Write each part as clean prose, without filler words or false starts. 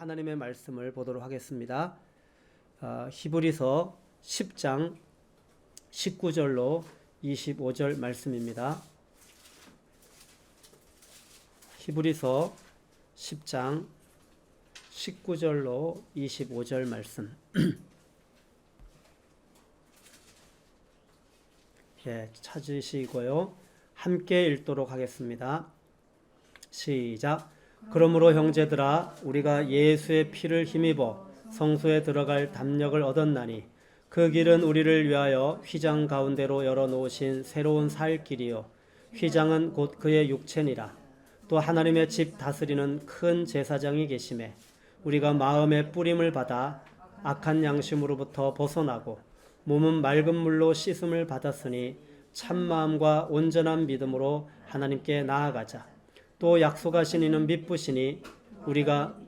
하나님의 말씀을 보도록 하겠습니다. 히브리서 10장 19절로 25절 말씀입니다. 히브리서 10장 19절로 25절 말씀. 찾으시고요. 함께 읽도록 하겠습니다. 시작. 그러므로 형제들아, 우리가 예수의 피를 힘입어 성소에 들어갈 담력을 얻었나니 그 길은 우리를 위하여 휘장 가운데로 열어놓으신 새로운 살 길이요 휘장은 곧 그의 육체니라. 또 하나님의 집 다스리는 큰 제사장이 계심에 우리가 마음의 뿌림을 받아 악한 양심으로부터 벗어나고 몸은 맑은 물로 씻음을 받았으니 참마음과 온전한 믿음으로 하나님께 나아가자. 또 약속하신 이는 믿으시니 우리가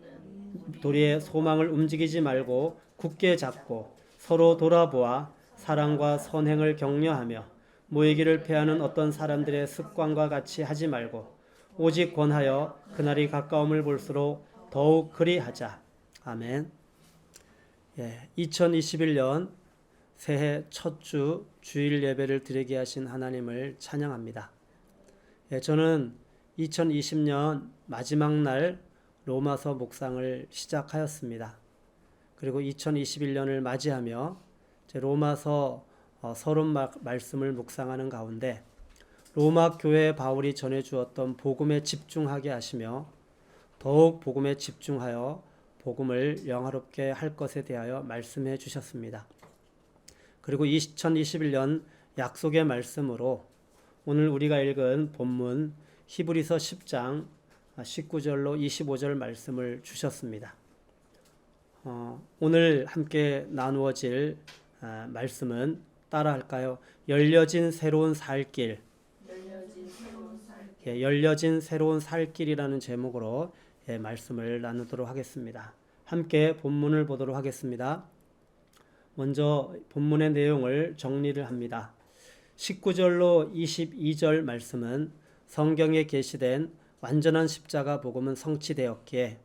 도리의 소망을 움직이지 말고 굳게 잡고 서로 돌아보아 사랑과 선행을 격려하며 모이기를 패하는 어떤 사람들의 습관과 같이 하지 말고 오직 권하여 그날이 가까움을 볼수록 더욱 그리하자. 아멘. 2021년 새해 첫 주 주일 예배를 드리게 하신 하나님을 찬양합니다. 저는 2020년 마지막 날 로마서 묵상을 시작하였습니다. 그리고 2021년을 맞이하며 로마서 서론 말씀을 묵상하는 가운데 로마 교회에 바울이 전해주었던 복음에 집중하게 하시며 더욱 복음에 집중하여 복음을 영화롭게 할 것에 대하여 말씀해 주셨습니다. 그리고 2021년 약속의 말씀으로 오늘 우리가 읽은 본문 히브리서 10장 19절로 25절 말씀을 주셨습니다. 오늘 함께 나누어질 말씀은 따라 할까요? 열려진 새로운 살길. 열려진 새로운 살길이라는 제목으로 말씀을 나누도록 하겠습니다. 함께 본문을 보도록 하겠습니다. 먼저 본문의 내용을 정리를 합니다. 19절로 22절 말씀은 성경에 게시된 완전한 십자가 복음은 성취되었기에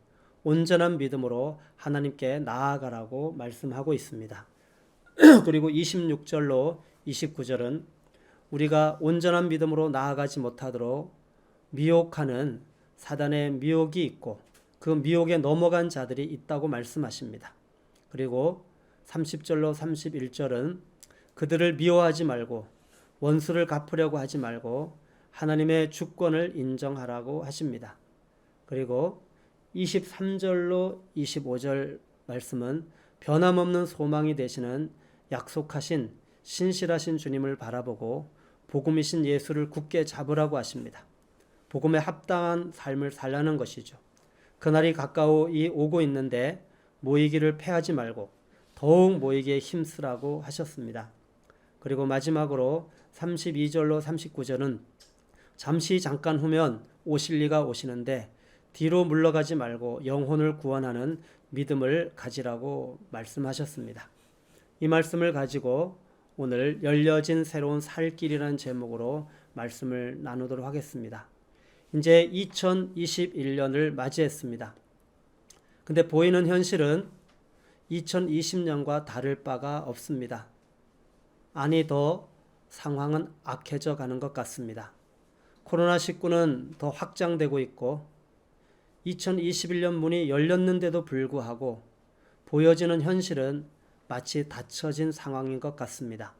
온전한 믿음으로 하나님께 나아가라고 말씀하고 있습니다. 그리고 26절로 29절은 우리가 온전한 믿음으로 나아가지 못하도록 미혹하는 사단의 미혹이 있고 그 미혹에 넘어간 자들이 있다고 말씀하십니다. 그리고 30절로 31절은 그들을 미워하지 말고 원수를 갚으려고 하지 말고 하나님의 주권을 인정하라고 하십니다. 그리고 23절로 25절 말씀은 변함없는 소망이 되시는 약속하신 신실하신 주님을 바라보고 복음이신 예수를 굳게 잡으라고 하십니다. 복음에 합당한 삶을 살라는 것이죠. 그날이 가까이 오고 있는데 모이기를 패하지 말고 더욱 모이기에 힘쓰라고 하셨습니다. 그리고 마지막으로 32절로 39절은 잠시 잠깐 후면 오실 이가 오시는데 뒤로 물러가지 말고 영혼을 구원하는 믿음을 가지라고 말씀하셨습니다. 이 말씀을 가지고 오늘 열려진 새로운 살길이라는 제목으로 말씀을 나누도록 하겠습니다. 이제 2021년을 맞이했습니다. 근데 보이는 현실은 2020년과 다를 바가 없습니다. 아니, 더 상황은 악해져 가는 것 같습니다. 코로나19는 더 확장되고 있고 2021년 문이 열렸는데도 불구하고 보여지는 현실은 마치 닫혀진 상황인 것 같습니다.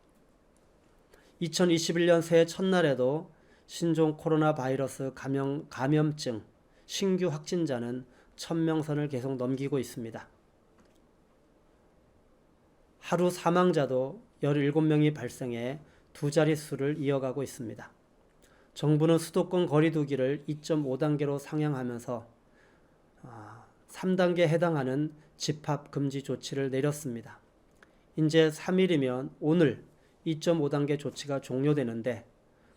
2021년 새해 첫날에도 신종 코로나 바이러스 감염증 신규 확진자는 1000명선을 계속 넘기고 있습니다. 하루 사망자도 17명이 발생해 두 자릿수를 이어가고 있습니다. 정부는 수도권 거리 두기를 2.5단계로 상향하면서 3단계에 해당하는 집합 금지 조치를 내렸습니다. 이제 3일이면 오늘 2.5단계 조치가 종료되는데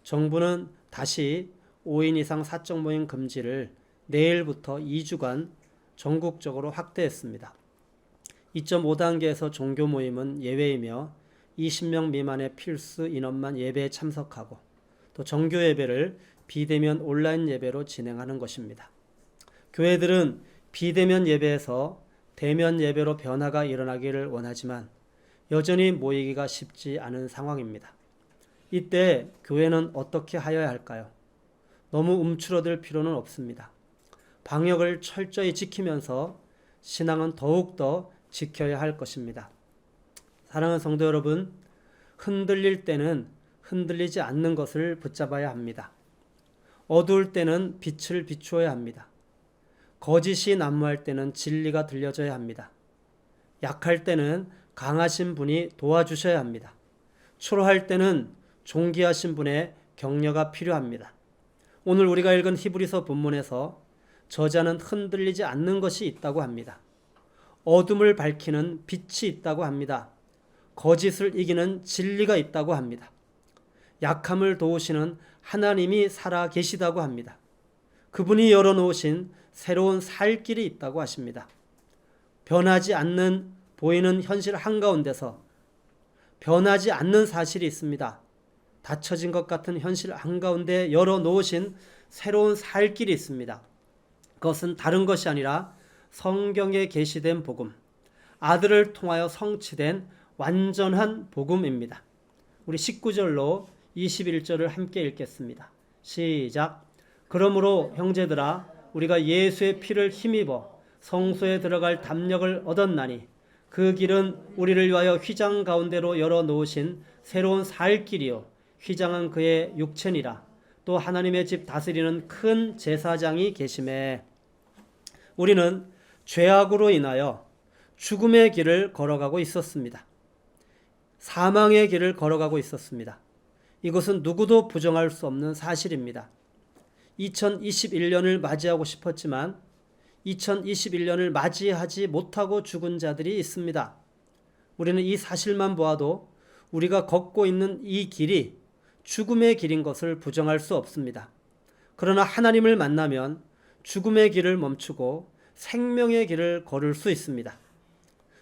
정부는 다시 5인 이상 사적 모임 금지를 내일부터 2주간 전국적으로 확대했습니다. 2.5단계에서 종교 모임은 예외이며 20명 미만의 필수 인원만 예배에 참석하고 또 정교 예배를 비대면 온라인 예배로 진행하는 것입니다. 교회들은 비대면 예배에서 대면 예배로 변화가 일어나기를 원하지만 여전히 모이기가 쉽지 않은 상황입니다. 이때 교회는 어떻게 하여야 할까요? 너무 움츠러들 필요는 없습니다. 방역을 철저히 지키면서 신앙은 더욱더 지켜야 할 것입니다. 사랑하는 성도 여러분, 흔들릴 때는 흔들리지 않는 것을 붙잡아야 합니다. 어두울 때는 빛을 비추어야 합니다. 거짓이 난무할 때는 진리가 들려져야 합니다. 약할 때는 강하신 분이 도와주셔야 합니다. 초라할 때는 존귀하신 분의 격려가 필요합니다. 오늘 우리가 읽은 히브리서 본문에서 저자는 흔들리지 않는 것이 있다고 합니다. 어둠을 밝히는 빛이 있다고 합니다. 거짓을 이기는 진리가 있다고 합니다. 약함을 도우시는 하나님이 살아 계시다고 합니다. 그분이 열어놓으신 새로운 살 길이 있다고 하십니다. 변하지 않는 보이는 현실 한가운데서 변하지 않는 사실이 있습니다. 닫혀진 것 같은 현실 한가운데 열어놓으신 새로운 살 길이 있습니다. 그것은 다른 것이 아니라 성경에 계시된 복음, 아들을 통하여 성취된 완전한 복음입니다. 우리 19절로 21절을 함께 읽겠습니다. 시작. 그러므로 형제들아 우리가 예수의 피를 힘입어 성소에 들어갈 담력을 얻었나니 그 길은 우리를 위하여 휘장 가운데로 열어놓으신 새로운 살 길이요 휘장은 그의 육체니라. 또 하나님의 집 다스리는 큰 제사장이 계심에 우리는 죄악으로 인하여 죽음의 길을 걸어가고 있었습니다. 사망의 길을 걸어가고 있었습니다. 이것은 누구도 부정할 수 없는 사실입니다. 2021년을 맞이하고 싶었지만 2021년을 맞이하지 못하고 죽은 자들이 있습니다. 우리는 이 사실만 보아도 우리가 걷고 있는 이 길이 죽음의 길인 것을 부정할 수 없습니다. 그러나 하나님을 만나면 죽음의 길을 멈추고 생명의 길을 걸을 수 있습니다.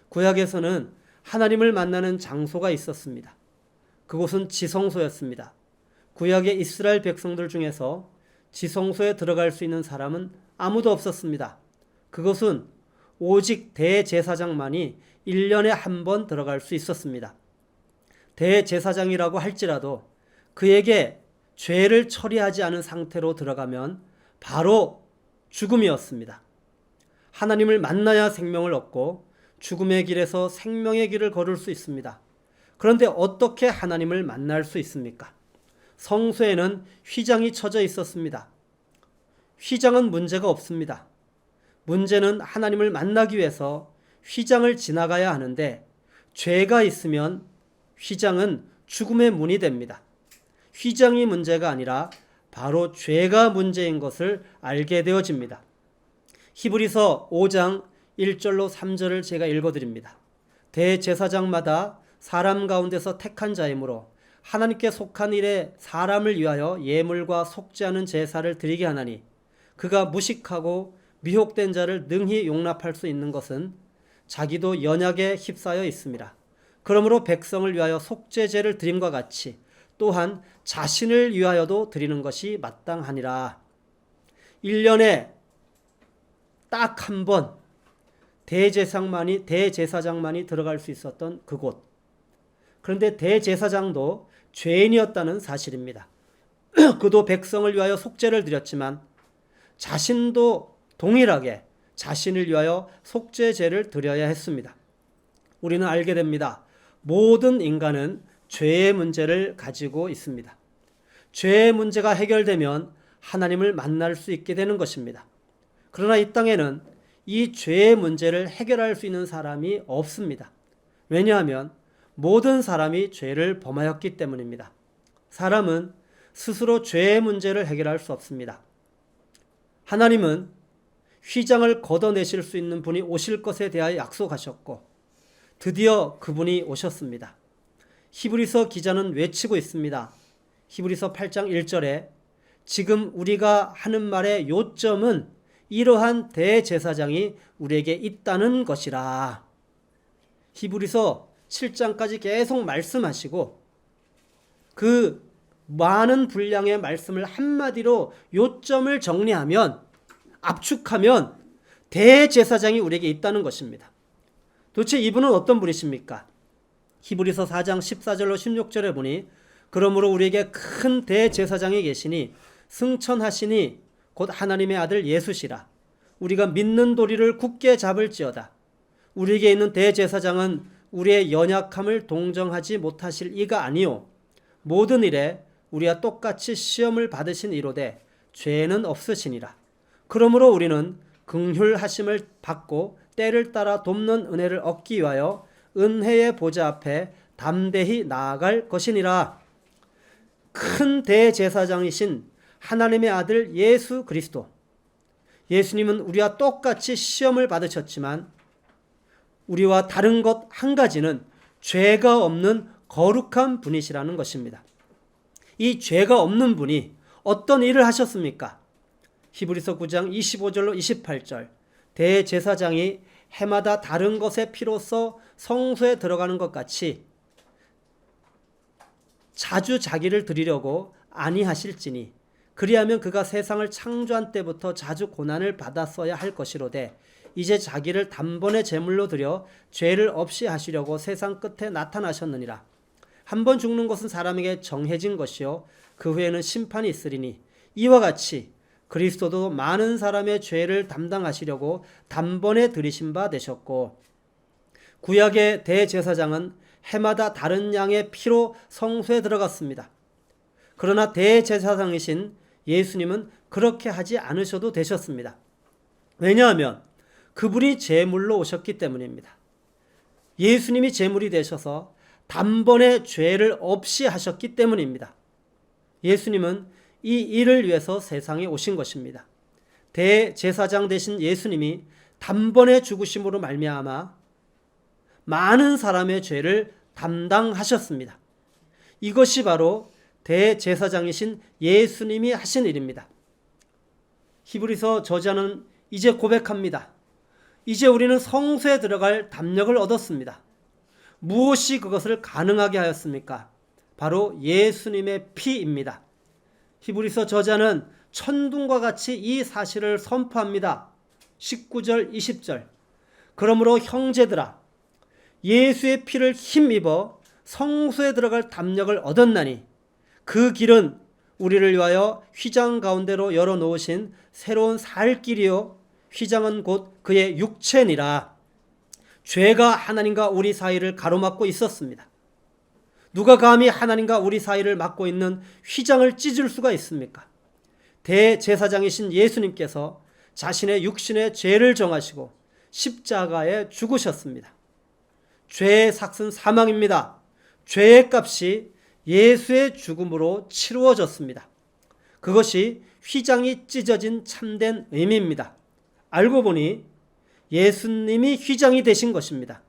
구약에서는 하나님을 만나는 장소가 있었습니다. 그곳은 지성소였습니다. 구약의 이스라엘 백성들 중에서 지성소에 들어갈 수 있는 사람은 아무도 없었습니다. 그것은 오직 대제사장만이 1년에 한 번 들어갈 수 있었습니다. 대제사장이라고 할지라도 그에게 죄를 처리하지 않은 상태로 들어가면 바로 죽음이었습니다. 하나님을 만나야 생명을 얻고 죽음의 길에서 생명의 길을 걸을 수 있습니다. 그런데 어떻게 하나님을 만날 수 있습니까? 성소에는 휘장이 쳐져 있었습니다. 휘장은 문제가 없습니다. 문제는 하나님을 만나기 위해서 휘장을 지나가야 하는데 죄가 있으면 휘장은 죽음의 문이 됩니다. 휘장이 문제가 아니라 바로 죄가 문제인 것을 알게 되어집니다. 히브리서 5장 1절로 3절을 제가 읽어드립니다. 대제사장마다 사람 가운데서 택한 자이므로 하나님께 속한 일에 사람을 위하여 예물과 속지 않은 제사를 드리게 하나니 그가 무식하고 미혹된 자를 능히 용납할 수 있는 것은 자기도 연약에 휩싸여 있습니다. 그러므로 백성을 위하여 속죄제를 드림과 같이 또한 자신을 위하여도 드리는 것이 마땅하니라. 1년에 딱 한 번 대제사장만이 들어갈 수 있었던 그곳. 그런데 대제사장도 죄인이었다는 사실입니다. 그도 백성을 위하여 속죄를 드렸지만 자신도 동일하게 자신을 위하여 속죄제를 드려야 했습니다. 우리는 알게 됩니다. 모든 인간은 죄의 문제를 가지고 있습니다. 죄의 문제가 해결되면 하나님을 만날 수 있게 되는 것입니다. 그러나 이 땅에는 이 죄의 문제를 해결할 수 있는 사람이 없습니다. 왜냐하면 모든 사람이 죄를 범하였기 때문입니다. 사람은 스스로 죄의 문제를 해결할 수 없습니다. 하나님은 휘장을 걷어내실 수 있는 분이 오실 것에 대하여 약속하셨고 드디어 그분이 오셨습니다. 히브리서 기자는 외치고 있습니다. 히브리서 8장 1절에 지금 우리가 하는 말의 요점은 이러한 대제사장이 우리에게 있다는 것이라. 히브리서 7장까지 계속 말씀하시고 그 많은 분량의 말씀을 한마디로 요점을 정리하면 압축하면 대제사장이 우리에게 있다는 것입니다. 도대체 이분은 어떤 분이십니까? 히브리서 4장 14절로 16절에 보니 그러므로 우리에게 큰 대제사장이 계시니 승천하시니 곧 하나님의 아들 예수시라. 우리가 믿는 도리를 굳게 잡을지어다. 우리에게 있는 대제사장은 우리의 연약함을 동정하지 못하실 이가 아니요 모든 일에 우리와 똑같이 시험을 받으신 이로되 죄는 없으시니라. 그러므로 우리는 긍휼하심을 받고 때를 따라 돕는 은혜를 얻기 위하여 은혜의 보좌 앞에 담대히 나아갈 것이니라. 큰 대제사장이신 하나님의 아들 예수 그리스도, 예수님은 우리와 똑같이 시험을 받으셨지만 우리와 다른 것 한 가지는 죄가 없는 거룩한 분이시라는 것입니다. 이 죄가 없는 분이 어떤 일을 하셨습니까? 히브리서 9장 25절로 28절, 대제사장이 해마다 다른 것의 피로써 성소에 들어가는 것 같이 자주 자기를 드리려고 아니하실지니 그리하면 그가 세상을 창조한 때부터 자주 고난을 받았어야 할 것이로되 이제 자기를 단번에 제물로 드려 죄를 없이 하시려고 세상 끝에 나타나셨느니라. 한 번 죽는 것은 사람에게 정해진 것이요 그 후에는 심판이 있으리니 이와 같이 그리스도도 많은 사람의 죄를 담당하시려고 단번에 들이신 바 되셨고, 구약의 대제사장은 해마다 다른 양의 피로 성소에 들어갔습니다. 그러나 대제사장이신 예수님은 그렇게 하지 않으셔도 되셨습니다. 왜냐하면 그분이 제물로 오셨기 때문입니다. 예수님이 제물이 되셔서 단번에 죄를 없이 하셨기 때문입니다. 예수님은 이 일을 위해서 세상에 오신 것입니다. 대제사장 되신 예수님이 단번에 죽으심으로 말미암아 많은 사람의 죄를 담당하셨습니다. 이것이 바로 대제사장이신 예수님이 하신 일입니다. 히브리서 저자는 이제 고백합니다. 이제 우리는 성소에 들어갈 담력을 얻었습니다. 무엇이 그것을 가능하게 하였습니까? 바로 예수님의 피입니다. 히브리서 저자는 천둥과 같이 이 사실을 선포합니다. 19절 20절, 그러므로 형제들아 예수의 피를 힘입어 성소에 들어갈 담력을 얻었나니 그 길은 우리를 위하여 휘장 가운데로 열어놓으신 새로운 살 길이요 휘장은 곧 그의 육체니라. 죄가 하나님과 우리 사이를 가로막고 있었습니다. 누가 감히 하나님과 우리 사이를 막고 있는 휘장을 찢을 수가 있습니까? 대제사장이신 예수님께서 자신의 육신의 죄를 정하시고 십자가에 죽으셨습니다. 죄의 삭은 사망입니다. 죄의 값이 예수의 죽음으로 치루어졌습니다. 그것이 휘장이 찢어진 참된 의미입니다. 알고 보니 예수님이 휘장이 되신 것입니다.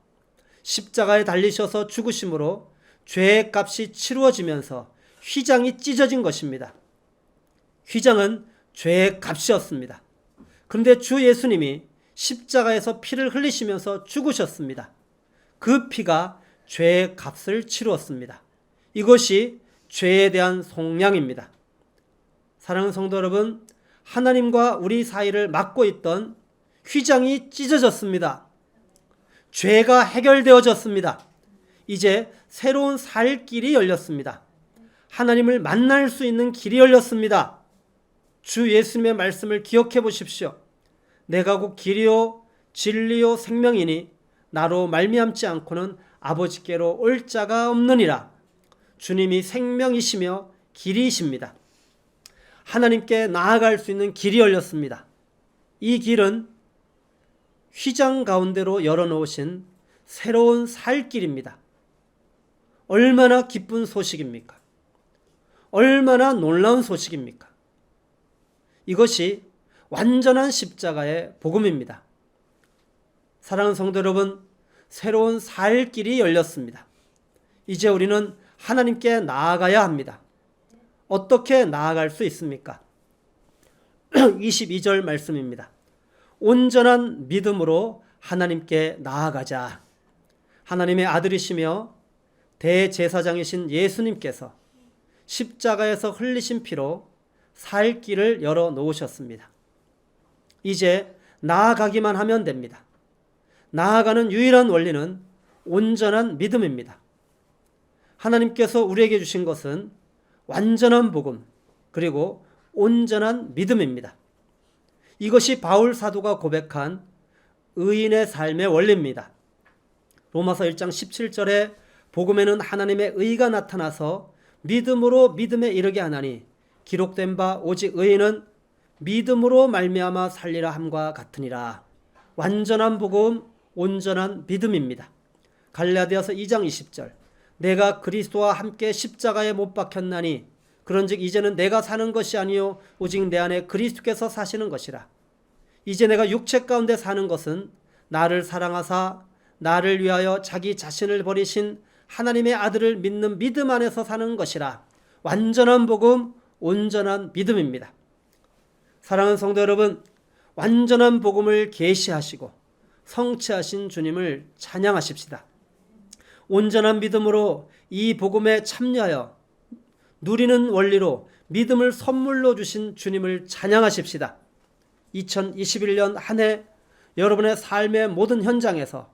십자가에 달리셔서 죽으심으로 죄의 값이 치루어지면서 휘장이 찢어진 것입니다. 휘장은 죄의 값이었습니다. 그런데 주 예수님이 십자가에서 피를 흘리시면서 죽으셨습니다. 그 피가 죄의 값을 치루었습니다. 이것이 죄에 대한 속량입니다. 사랑하는 성도 여러분, 하나님과 우리 사이를 막고 있던 휘장이 찢어졌습니다. 죄가 해결되어졌습니다. 이제 새로운 살 길이 열렸습니다. 하나님을 만날 수 있는 길이 열렸습니다. 주 예수님의 말씀을 기억해 보십시오. 내가 곧 길이요 진리요 생명이니 나로 말미암지 않고는 아버지께로 올 자가 없느니라. 주님이 생명이시며 길이십니다. 하나님께 나아갈 수 있는 길이 열렸습니다. 이 길은 휘장 가운데로 열어놓으신 새로운 살 길입니다. 얼마나 기쁜 소식입니까? 얼마나 놀라운 소식입니까? 이것이 완전한 십자가의 복음입니다. 사랑하는 성도 여러분, 새로운 살 길이 열렸습니다. 이제 우리는 하나님께 나아가야 합니다. 어떻게 나아갈 수 있습니까? 22절 말씀입니다. 온전한 믿음으로 하나님께 나아가자. 하나님의 아들이시며 대제사장이신 예수님께서 십자가에서 흘리신 피로 살 길을 열어 놓으셨습니다. 이제 나아가기만 하면 됩니다. 나아가는 유일한 원리는 온전한 믿음입니다. 하나님께서 우리에게 주신 것은 완전한 복음 그리고 온전한 믿음입니다. 이것이 바울 사도가 고백한 의인의 삶의 원리입니다. 로마서 1장 17절에 복음에는 하나님의 의가 나타나서 믿음으로 믿음에 이르게 하나니 기록된 바 오직 의인은 믿음으로 말미암아 살리라 함과 같으니라. 완전한 복음, 온전한 믿음입니다. 갈라디아서 2장 20절 내가 그리스도와 함께 십자가에 못 박혔나니 그런즉 이제는 내가 사는 것이 아니요 오직 내 안에 그리스도께서 사시는 것이라. 이제 내가 육체 가운데 사는 것은 나를 사랑하사 나를 위하여 자기 자신을 버리신 하나님의 아들을 믿는 믿음 안에서 사는 것이라. 완전한 복음, 온전한 믿음입니다. 사랑하는 성도 여러분, 완전한 복음을 계시하시고 성취하신 주님을 찬양하십시다. 온전한 믿음으로 이 복음에 참여하여 누리는 원리로 믿음을 선물로 주신 주님을 찬양하십시다. 2021년 한 해 여러분의 삶의 모든 현장에서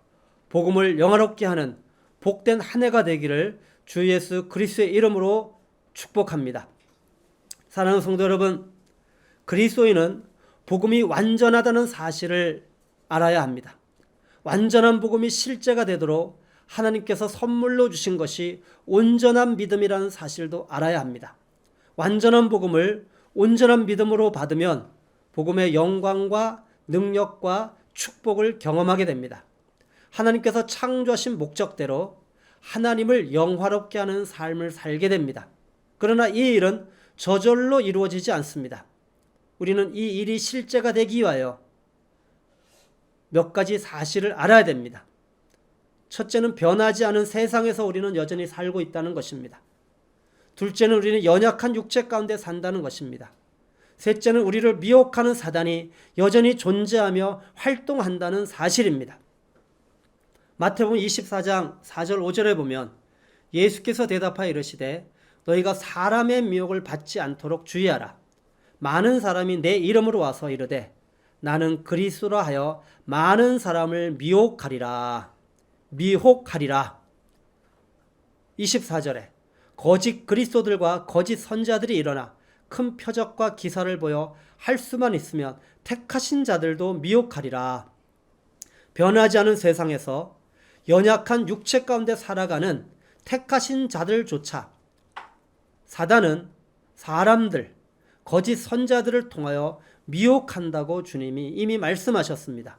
복음을 영화롭게 하는 복된 한 해가 되기를 주 예수 그리스도의 이름으로 축복합니다. 사랑하는 성도 여러분, 그리스도인은 복음이 완전하다는 사실을 알아야 합니다. 완전한 복음이 실제가 되도록 하나님께서 선물로 주신 것이 온전한 믿음이라는 사실도 알아야 합니다. 완전한 복음을 온전한 믿음으로 받으면 복음의 영광과 능력과 축복을 경험하게 됩니다. 하나님께서 창조하신 목적대로 하나님을 영화롭게 하는 삶을 살게 됩니다. 그러나 이 일은 저절로 이루어지지 않습니다. 우리는 이 일이 실제가 되기 위하여 몇 가지 사실을 알아야 됩니다. 첫째는 변하지 않은 세상에서 우리는 여전히 살고 있다는 것입니다. 둘째는 우리는 연약한 육체 가운데 산다는 것입니다. 셋째는 우리를 미혹하는 사단이 여전히 존재하며 활동한다는 사실입니다. 마태복음 24장 4절 5절에 보면 예수께서 대답하여 이르시되 너희가 사람의 미혹을 받지 않도록 주의하라. 많은 사람이 내 이름으로 와서 이르되 나는 그리스도라 하여 많은 사람을 미혹하리라. 24절에 거짓 그리스도들과 거짓 선지자들이 일어나 큰 표적과 기사를 보여 할 수만 있으면 택하신 자들도 미혹하리라. 변하지 않은 세상에서 연약한 육체 가운데 살아가는 택하신 자들조차 사단은 사람들, 거짓 선자들을 통하여 미혹한다고 주님이 이미 말씀하셨습니다.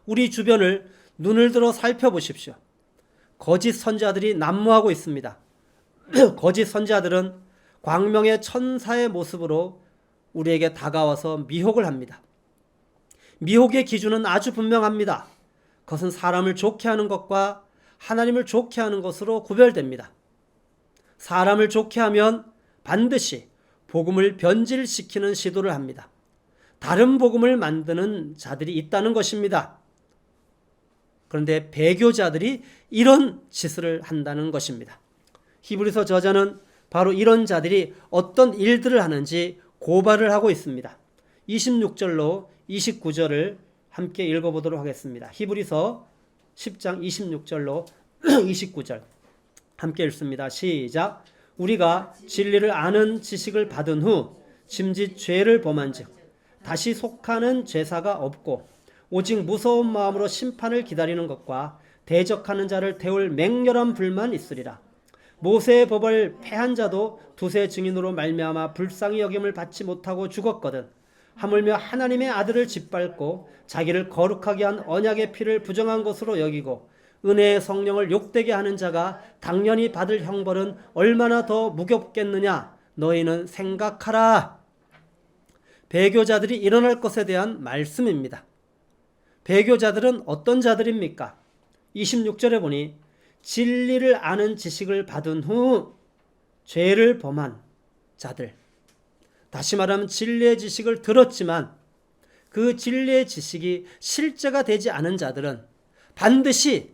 우리 주변을 눈을 들어 살펴보십시오. 거짓 선자들이 난무하고 있습니다. 거짓 선자들은 광명의 천사의 모습으로 우리에게 다가와서 미혹을 합니다. 미혹의 기준은 아주 분명합니다. 그것은 사람을 좋게 하는 것과 하나님을 좋게 하는 것으로 구별됩니다. 사람을 좋게 하면 반드시 복음을 변질시키는 시도를 합니다. 다른 복음을 만드는 자들이 있다는 것입니다. 그런데 배교자들이 이런 짓을 한다는 것입니다. 히브리서 저자는 바로 이런 자들이 어떤 일들을 하는지 고발을 하고 있습니다. 26절로 29절을 함께 읽어보도록 하겠습니다. 히브리서 10장 26절로 29절 함께 읽습니다. 시작. 우리가 진리를 아는 지식을 받은 후 짐짓 죄를 범한즉 다시 속하는 죄사가 없고 오직 무서운 마음으로 심판을 기다리는 것과 대적하는 자를 태울 맹렬한 불만 있으리라. 모세의 법을 패한 자도 두세 증인으로 말미암아 불쌍히 여김을 받지 못하고 죽었거든. 하물며 하나님의 아들을 짓밟고 자기를 거룩하게 한 언약의 피를 부정한 것으로 여기고 은혜의 성령을 욕되게 하는 자가 당연히 받을 형벌은 얼마나 더 무겁겠느냐. 너희는 생각하라. 배교자들이 일어날 것에 대한 말씀입니다. 배교자들은 어떤 자들입니까? 26절에 보니 진리를 아는 지식을 받은 후 죄를 범한 자들. 다시 말하면 진리의 지식을 들었지만 그 진리의 지식이 실제가 되지 않은 자들은 반드시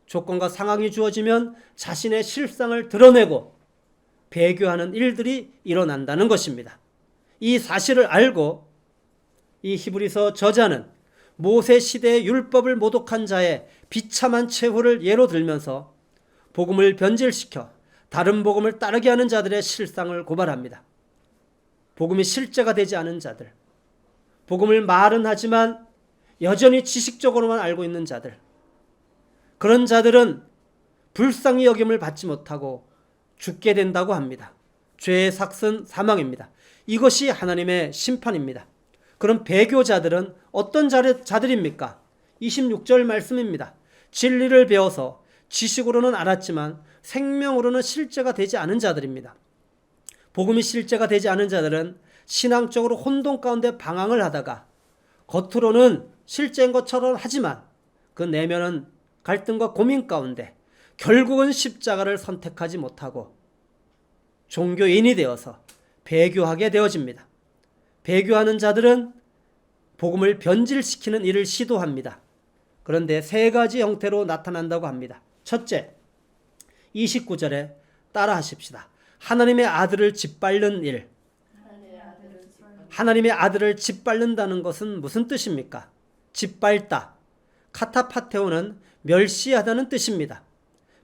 조건과 상황이 주어지면 자신의 실상을 드러내고 배교하는 일들이 일어난다는 것입니다. 이 사실을 알고 이 히브리서 저자는 모세 시대의 율법을 모독한 자의 비참한 최후를 예로 들면서 복음을 변질시켜 다른 복음을 따르게 하는 자들의 실상을 고발합니다. 복음이 실제가 되지 않은 자들, 복음을 말은 하지만 여전히 지식적으로만 알고 있는 자들, 그런 자들은 불쌍히 여김을 받지 못하고 죽게 된다고 합니다. 죄의 삭은 사망입니다. 이것이 하나님의 심판입니다. 그럼 배교자들은 어떤 자들입니까? 26절 말씀입니다. 진리를 배워서 지식으로는 알았지만 생명으로는 실제가 되지 않은 자들입니다. 복음이 실제가 되지 않은 자들은 신앙적으로 혼돈 가운데 방황을 하다가 겉으로는 실제인 것처럼 하지만 그 내면은 갈등과 고민 가운데 결국은 십자가를 선택하지 못하고 종교인이 되어서 배교하게 되어집니다. 배교하는 자들은 복음을 변질시키는 일을 시도합니다. 그런데 세 가지 형태로 나타난다고 합니다. 첫째, 29절에 따라 하십시다. 하나님의 아들을 짓밟는 일. 하나님의 아들을 짓밟는다는 것은 무슨 뜻입니까? 짓밟다. 카타파테오는 멸시하다는 뜻입니다.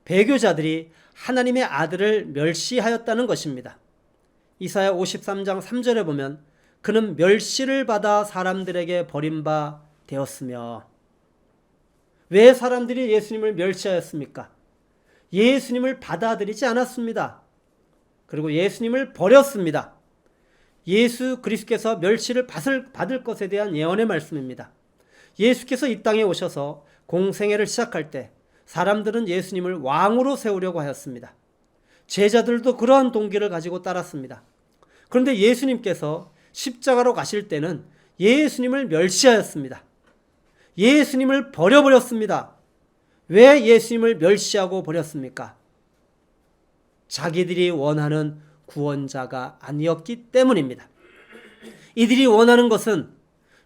배교자들이 하나님의 아들을 멸시하였다는 것입니다. 이사야 53장 3절에 보면 그는 멸시를 받아 사람들에게 버림바 되었으며. 왜 사람들이 예수님을 멸시하였습니까? 예수님을 받아들이지 않았습니다. 그리고 예수님을 버렸습니다. 예수 그리스도께서 멸시를 받을 것에 대한 예언의 말씀입니다. 예수께서 이 땅에 오셔서 공생애를 시작할 때 사람들은 예수님을 왕으로 세우려고 하였습니다. 제자들도 그러한 동기를 가지고 따랐습니다. 그런데 예수님께서 십자가로 가실 때는 예수님을 멸시하였습니다. 예수님을 버려버렸습니다. 왜 예수님을 멸시하고 버렸습니까? 자기들이 원하는 구원자가 아니었기 때문입니다. 이들이 원하는 것은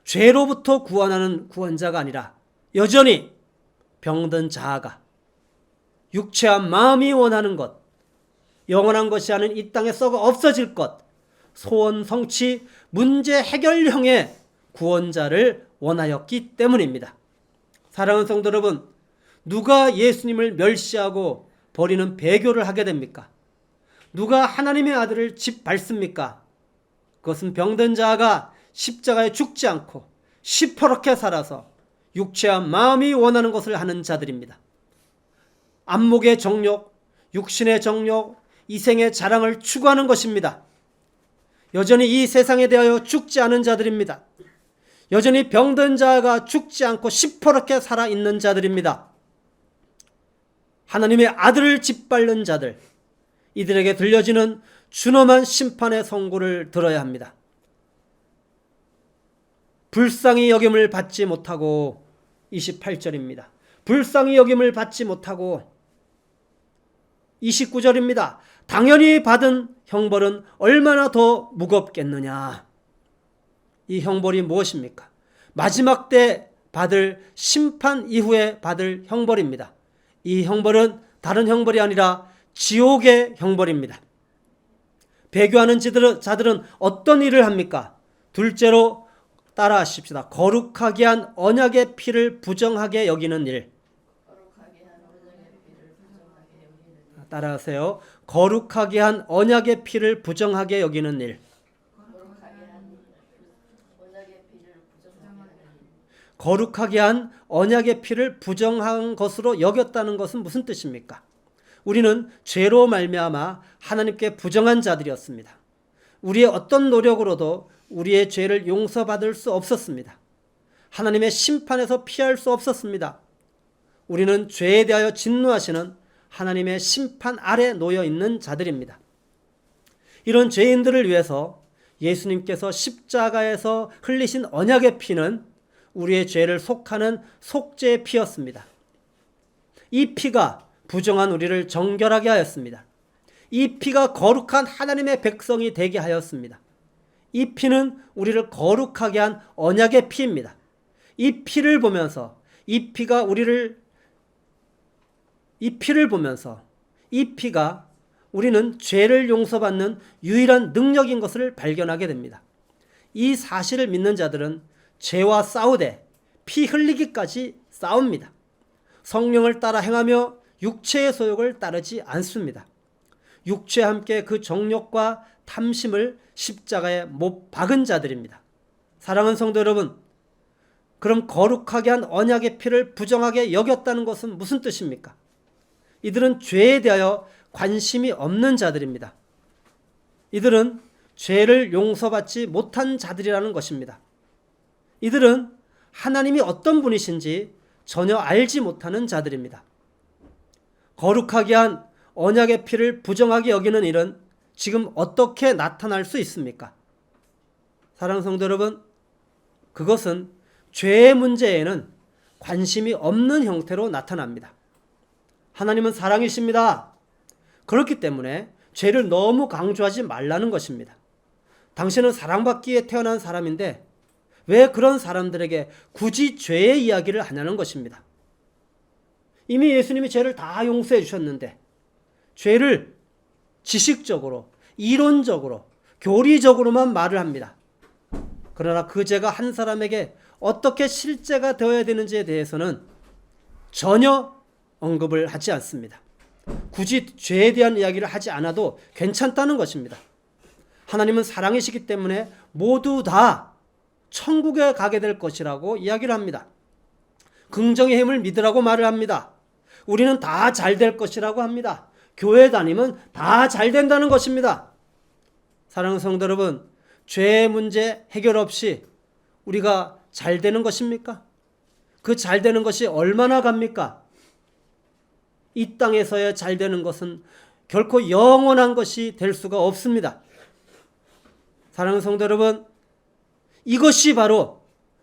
죄로부터 구원하는 구원자가 아니라 여전히 병든 자아가 육체와 마음이 원하는 것, 영원한 것이 아닌 이 땅에 썩어 없어질 것, 소원 성취 문제 해결형의 구원자를 원하였기 때문입니다. 사랑하는 성도 여러분, 누가 예수님을 멸시하고 버리는 배교를 하게 됩니까? 누가 하나님의 아들을 짓밟습니까? 그것은 병든 자가 십자가에 죽지 않고 시퍼렇게 살아서 육체와 마음이 원하는 것을 하는 자들입니다. 안목의 정욕, 육신의 정욕, 이생의 자랑을 추구하는 것입니다. 여전히 이 세상에 대하여 죽지 않은 자들입니다. 여전히 병든 자가 죽지 않고 시퍼렇게 살아있는 자들입니다. 하나님의 아들을 짓밟는 자들, 이들에게 들려지는 준엄한 심판의 선고를 들어야 합니다. 불쌍히 여김을 받지 못하고 28절입니다. 불쌍히 여김을 받지 못하고 29절입니다. 당연히 받은 형벌은 얼마나 더 무겁겠느냐. 이 형벌이 무엇입니까? 마지막 때 받을 심판 이후에 받을 형벌입니다. 이 형벌은 다른 형벌이 아니라 지옥의 형벌입니다. 배교하는 자들은 어떤 일을 합니까? 둘째로 따라 하십시다. 거룩하게 한 언약의 피를 부정하게 여기는 일. 따라하세요. 거룩하게 한 언약의 피를 부정하게 여기는 일. 거룩하게 한 언약의 피를 부정한 것으로 여겼다는 것은 무슨 뜻입니까? 우리는 죄로 말미암아 하나님께 부정한 자들이었습니다. 우리의 어떤 노력으로도 우리의 죄를 용서받을 수 없었습니다. 하나님의 심판에서 피할 수 없었습니다. 우리는 죄에 대하여 진노하시는 하나님의 심판 아래 놓여 있는 자들입니다. 이런 죄인들을 위해서 예수님께서 십자가에서 흘리신 언약의 피는 우리의 죄를 속하는 속죄의 피였습니다. 이 피가 부정한 우리를 정결하게 하였습니다. 이 피가 거룩한 하나님의 백성이 되게 하였습니다. 이 피는 우리를 거룩하게 한 언약의 피입니다. 이 피를 보면서 이 피가 우리는 죄를 용서받는 유일한 능력인 것을 발견하게 됩니다. 이 사실을 믿는 자들은 죄와 싸우되 피 흘리기까지 싸웁니다. 성령을 따라 행하며 육체의 소욕을 따르지 않습니다. 육체와 함께 그 정욕과 탐심을 십자가에 못 박은 자들입니다. 사랑하는 성도 여러분, 그럼 거룩하게 한 언약의 피를 부정하게 여겼다는 것은 무슨 뜻입니까? 이들은 죄에 대하여 관심이 없는 자들입니다. 이들은 죄를 용서받지 못한 자들이라는 것입니다. 이들은 하나님이 어떤 분이신지 전혀 알지 못하는 자들입니다. 거룩하게 한 언약의 피를 부정하게 여기는 일은 지금 어떻게 나타날 수 있습니까? 사랑하는 성도 여러분, 그것은 죄의 문제에는 관심이 없는 형태로 나타납니다. 하나님은 사랑이십니다. 그렇기 때문에 죄를 너무 강조하지 말라는 것입니다. 당신은 사랑받기에 태어난 사람인데 왜 그런 사람들에게 굳이 죄의 이야기를 하냐는 것입니다. 이미 예수님이 죄를 다 용서해 주셨는데 죄를 지식적으로, 이론적으로, 교리적으로만 말을 합니다. 그러나 그 죄가 한 사람에게 어떻게 실제가 되어야 되는지에 대해서는 전혀 언급을 하지 않습니다. 굳이 죄에 대한 이야기를 하지 않아도 괜찮다는 것입니다. 하나님은 사랑이시기 때문에 모두 다 천국에 가게 될 것이라고 이야기를 합니다. 긍정의 힘을 믿으라고 말을 합니다. 우리는 다 잘 될 것이라고 합니다. 교회 다니면 다 잘 된다는 것입니다. 사랑하는 성도 여러분, 죄의 문제 해결 없이 우리가 잘 되는 것입니까? 그 잘 되는 것이 얼마나 갑니까? 이 땅에서의 잘 되는 것은 결코 영원한 것이 될 수가 없습니다. 사랑하는 성도 여러분, 이것이 바로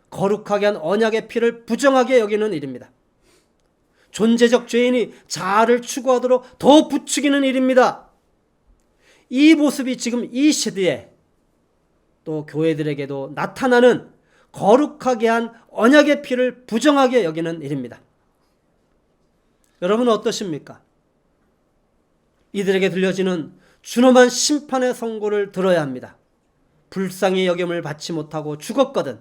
거룩하게 한 언약의 피를 부정하게 여기는 일입니다. 존재적 죄인이 자아를 추구하도록 더 부추기는 일입니다. 이 모습이 지금 이 시대에 또 교회들에게도 나타나는 거룩하게 한 언약의 피를 부정하게 여기는 일입니다. 여러분은 어떠십니까? 이들에게 들려지는 준엄한 심판의 선고를 들어야 합니다. 불쌍히 여김을 받지 못하고 죽었거든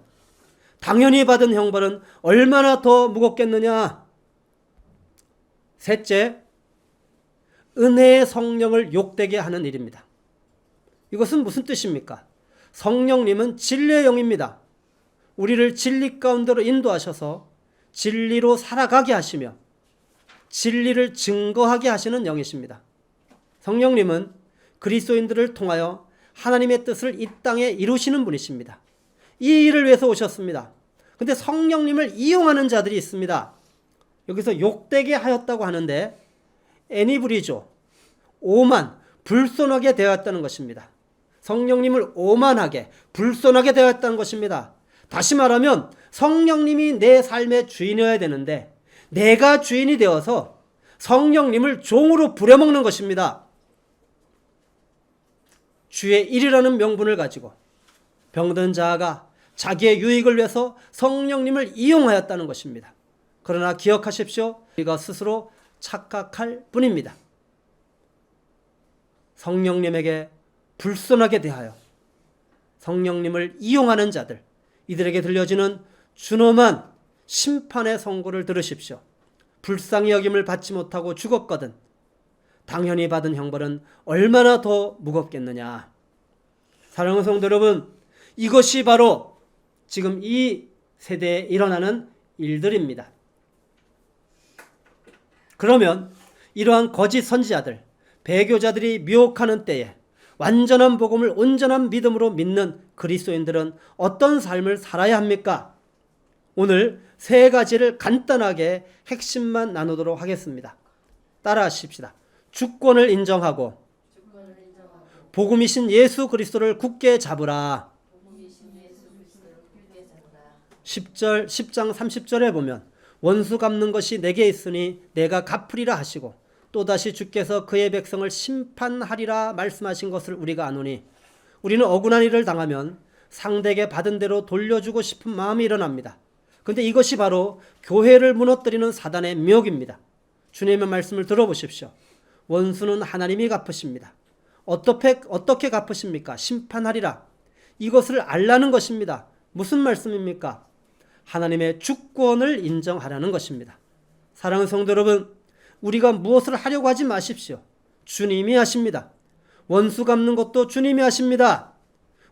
당연히 받은 형벌은 얼마나 더 무겁겠느냐. 셋째, 은혜의 성령을 욕되게 하는 일입니다. 이것은 무슨 뜻입니까? 성령님은 진리의 영입니다. 우리를 진리 가운데로 인도하셔서 진리로 살아가게 하시며 진리를 증거하게 하시는 영이십니다. 성령님은 그리스도인들을 통하여 하나님의 뜻을 이 땅에 이루시는 분이십니다. 이 일을 위해서 오셨습니다. 근데 성령님을 이용하는 자들이 있습니다. 여기서 욕되게 하였다고 하는데 애니브리조, 오만, 불손하게 되었다는 것입니다. 성령님을 오만하게, 불손하게 되었다는 것입니다. 다시 말하면 성령님이 내 삶의 주인이어야 되는데 내가 주인이 되어서 성령님을 종으로 부려먹는 것입니다. 주의 일이라는 명분을 가지고 병든 자가 자기의 유익을 위해서 성령님을 이용하였다는 것입니다. 그러나 기억하십시오. 우리가 스스로 착각할 뿐입니다. 성령님에게 불손하게 대하여 성령님을 이용하는 자들, 이들에게 들려지는 준엄한 심판의 선고를 들으십시오. 불쌍히 여김을 받지 못하고 죽었거든 당연히 받은 형벌은 얼마나 더 무겁겠느냐. 사랑하는 성도 여러분, 이것이 바로 지금 이 세대에 일어나는 일들입니다. 그러면 이러한 거짓 선지자들, 배교자들이 미혹하는 때에 완전한 복음을 온전한 믿음으로 믿는 그리스도인들은 어떤 삶을 살아야 합니까? 오늘 세 가지를 간단하게 핵심만 나누도록 하겠습니다. 따라하십시다. 주권을 인정하고 복음이신 예수 그리스도를 굳게 잡으라. 10장 30절에 보면 원수 갚는 것이 내게 있으니 내가 갚으리라 하시고 또다시 주께서 그의 백성을 심판하리라 말씀하신 것을 우리가 아노니 우리는 억울한 일을 당하면 상대에게 받은 대로 돌려주고 싶은 마음이 일어납니다. 그런데 이것이 바로 교회를 무너뜨리는 사단의 미혹입니다. 주님의 말씀을 들어보십시오. 원수는 하나님이 갚으십니다. 어떻게 갚으십니까? 심판하리라. 이것을 알라는 것입니다. 무슨 말씀입니까? 하나님의 주권을 인정하라는 것입니다. 사랑하는 성도 여러분, 우리가 무엇을 하려고 하지 마십시오. 주님이 하십니다. 원수 갚는 것도 주님이 하십니다.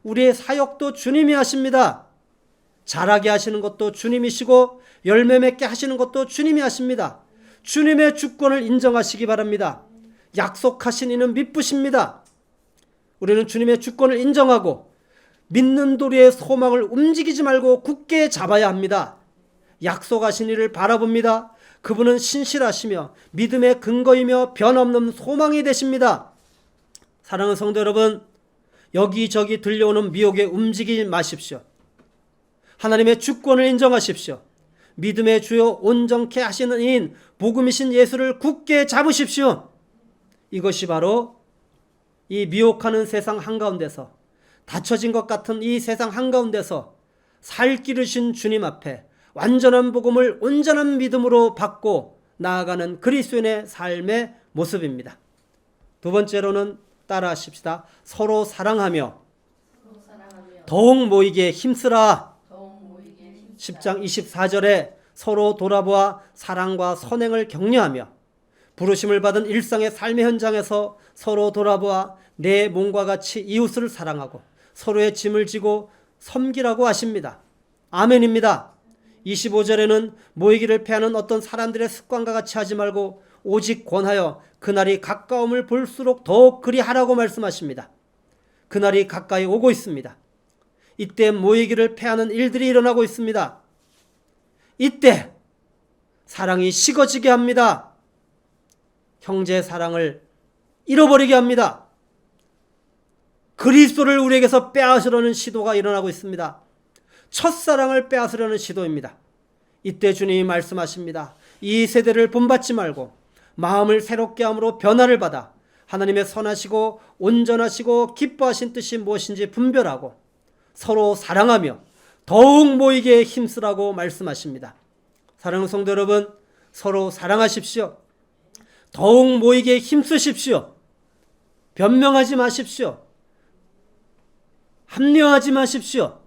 우리의 사역도 주님이 하십니다. 잘하게 하시는 것도 주님이시고 열매 맺게 하시는 것도 주님이 하십니다. 주님의 주권을 인정하시기 바랍니다. 약속하신 이는 미쁘십니다. 우리는 주님의 주권을 인정하고 믿는 도리의 소망을 움직이지 말고 굳게 잡아야 합니다. 약속하신 이를 바라봅니다. 그분은 신실하시며 믿음의 근거이며 변함없는 소망이 되십니다. 사랑하는 성도 여러분, 여기저기 들려오는 미혹에 움직이지 마십시오. 하나님의 주권을 인정하십시오. 믿음의 주요 온전케 하시는 이인 복음이신 예수를 굳게 잡으십시오. 이것이 바로 이 미혹하는 세상 한가운데서, 닫혀진 것 같은 이 세상 한가운데서 살 기르신 주님 앞에 완전한 복음을 온전한 믿음으로 받고 나아가는 그리스도인의 삶의 모습입니다. 두 번째로는 따라하십시다. 서로 사랑하며 더욱 모이게 힘쓰라. 10장 24절에 서로 돌아보아 사랑과 선행을 격려하며 부르심을 받은 일상의 삶의 현장에서 서로 돌아보아 내 몸과 같이 이웃을 사랑하고 서로의 짐을 지고 섬기라고 하십니다. 아멘입니다. 25절에는 모이기를 패하는 어떤 사람들의 습관과 같이 하지 말고 오직 권하여 그날이 가까움을 볼수록 더욱 그리하라고 말씀하십니다. 그날이 가까이 오고 있습니다. 이때 모이기를 패하는 일들이 일어나고 있습니다. 이때 사랑이 식어지게 합니다. 형제 사랑을 잃어버리게 합니다. 그리스도를 우리에게서 빼앗으려는 시도가 일어나고 있습니다. 첫사랑을 빼앗으려는 시도입니다. 이때 주님이 말씀하십니다. 이 세대를 본받지 말고 마음을 새롭게 함으로 변화를 받아 하나님의 선하시고 온전하시고 기뻐하신 뜻이 무엇인지 분별하고 서로 사랑하며 더욱 모이게 힘쓰라고 말씀하십니다. 사랑하는 성도 여러분, 서로 사랑하십시오. 더욱 모이게 힘쓰십시오. 변명하지 마십시오. 합리화하지 마십시오.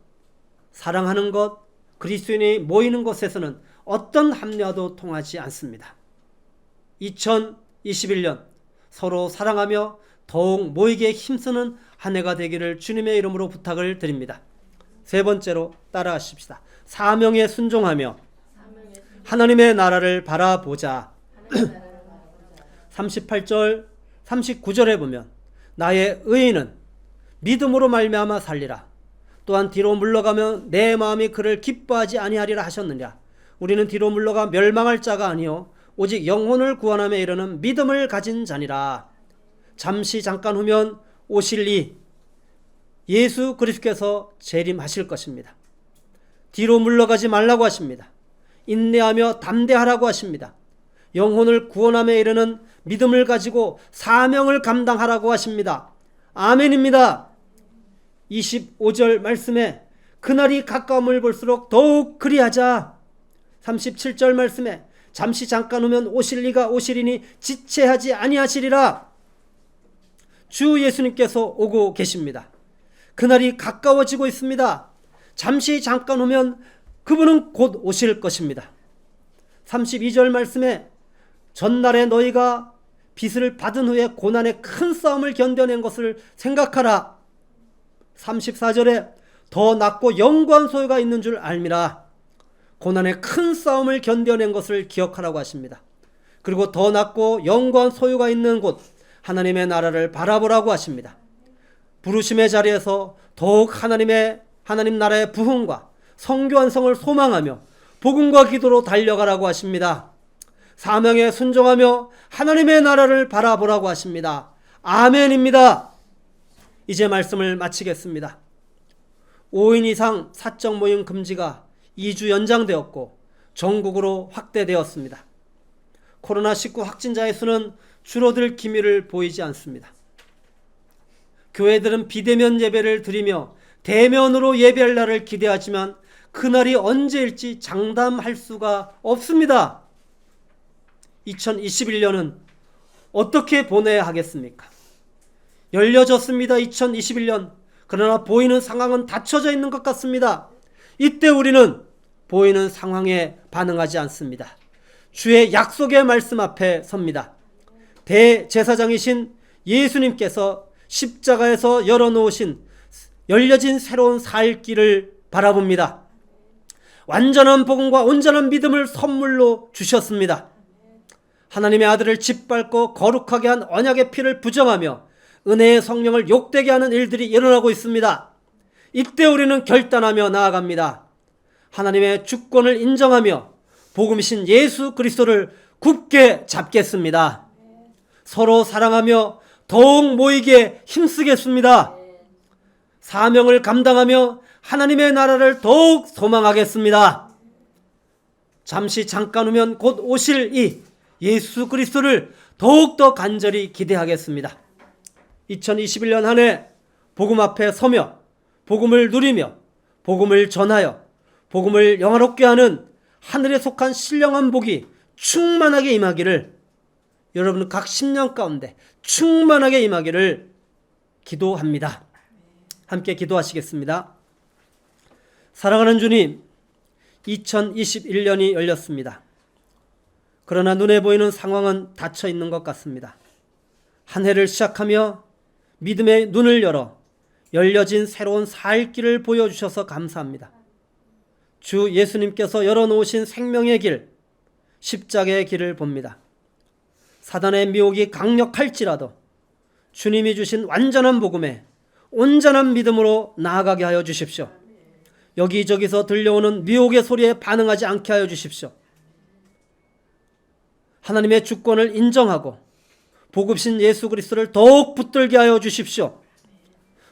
사랑하는 것, 그리스도인이 모이는 곳에서는 어떤 합리화도 통하지 않습니다. 2021년 서로 사랑하며 더욱 모이게 힘쓰는 한 해가 되기를 주님의 이름으로 부탁을 드립니다. 세 번째로 따라하십시다. 사명에 순종하며 하나님의 나라를 바라보자. 38절 39절에 보면 나의 의인은 믿음으로 말미암아 살리라. 또한 뒤로 물러가면 내 마음이 그를 기뻐하지 아니하리라 하셨느냐. 우리는 뒤로 물러가 멸망할 자가 아니요 오직 영혼을 구원함에 이르는 믿음을 가진 자니라. 잠시 잠깐 후면 오실 이 예수 그리스도께서 재림하실 것입니다. 뒤로 물러가지 말라고 하십니다. 인내하며 담대하라고 하십니다. 영혼을 구원함에 이르는 믿음을 가지고 사명을 감당하라고 하십니다. 아멘입니다. 25절 말씀에 그날이 가까움을 볼수록 더욱 그리하자. 37절 말씀에 잠시 잠깐 후면 오실 이가 오시리니 지체하지 아니하시리라. 주 예수님께서 오고 계십니다. 그날이 가까워지고 있습니다. 잠시 잠깐 후면 그분은 곧 오실 것입니다. 32절 말씀에 전날에 너희가 빚을 받은 후에 고난의 큰 싸움을 견뎌낸 것을 생각하라. 34절에 더 낫고 영광 소유가 있는 줄 알미라. 고난의 큰 싸움을 견뎌낸 것을 기억하라고 하십니다. 그리고 더 낫고 영광 소유가 있는 곳 하나님의 나라를 바라보라고 하십니다. 부르심의 자리에서 더욱 하나님 나라의 부흥과 성교 완성을 소망하며 복음과 기도로 달려가라고 하십니다. 사명에 순종하며 하나님의 나라를 바라보라고 하십니다. 아멘입니다. 이제 말씀을 마치겠습니다. 5인 이상 사적 모임 금지가 2주 연장되었고 전국으로 확대되었습니다. 코로나19 확진자의 수는 줄어들 기미를 보이지 않습니다. 교회들은 비대면 예배를 드리며 대면으로 예배할 날을 기대하지만 그날이 언제일지 장담할 수가 없습니다. 2021년은 어떻게 보내야 하겠습니까? 열려졌습니다. 2021년. 그러나 보이는 상황은 닫혀져 있는 것 같습니다. 이때 우리는 보이는 상황에 반응하지 않습니다. 주의 약속의 말씀 앞에 섭니다. 대제사장이신 예수님께서 십자가에서 열어놓으신 열려진 새로운 살 길을 바라봅니다. 완전한 복음과 온전한 믿음을 선물로 주셨습니다. 하나님의 아들을 짓밟고 거룩하게 한 언약의 피를 부정하며 은혜의 성령을 욕되게 하는 일들이 일어나고 있습니다. 이때 우리는 결단하며 나아갑니다. 하나님의 주권을 인정하며 복음이신 예수 그리스도를 굳게 잡겠습니다. 서로 사랑하며 더욱 모이게 힘쓰겠습니다. 사명을 감당하며 하나님의 나라를 더욱 소망하겠습니다. 잠시 잠깐 후면 곧 오실 이 예수 그리스도를 더욱더 간절히 기대하겠습니다. 2021년 한 해 복음 앞에 서며 복음을 누리며 복음을 전하여 복음을 영화롭게 하는 하늘에 속한 신령한 복이 충만하게 임하기를, 여러분 각 10년 가운데 충만하게 임하기를 기도합니다. 함께 기도하시겠습니다. 사랑하는 주님, 2021년이 열렸습니다. 그러나 눈에 보이는 상황은 닫혀 있는 것 같습니다. 한 해를 시작하며 믿음의 눈을 열어 열려진 새로운 살 길을 보여주셔서 감사합니다. 주 예수님께서 열어놓으신 생명의 길, 십자가의 길을 봅니다. 사단의 미혹이 강력할지라도 주님이 주신 완전한 복음에 온전한 믿음으로 나아가게 하여 주십시오. 여기저기서 들려오는 미혹의 소리에 반응하지 않게 하여 주십시오. 하나님의 주권을 인정하고 복음신 예수 그리스도를 더욱 붙들게 하여 주십시오.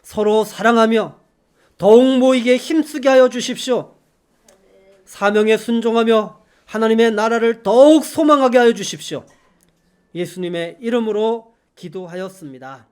서로 사랑하며 더욱 모이게 힘쓰게 하여 주십시오. 사명에 순종하며 하나님의 나라를 더욱 소망하게 하여 주십시오. 예수님의 이름으로 기도하였습니다.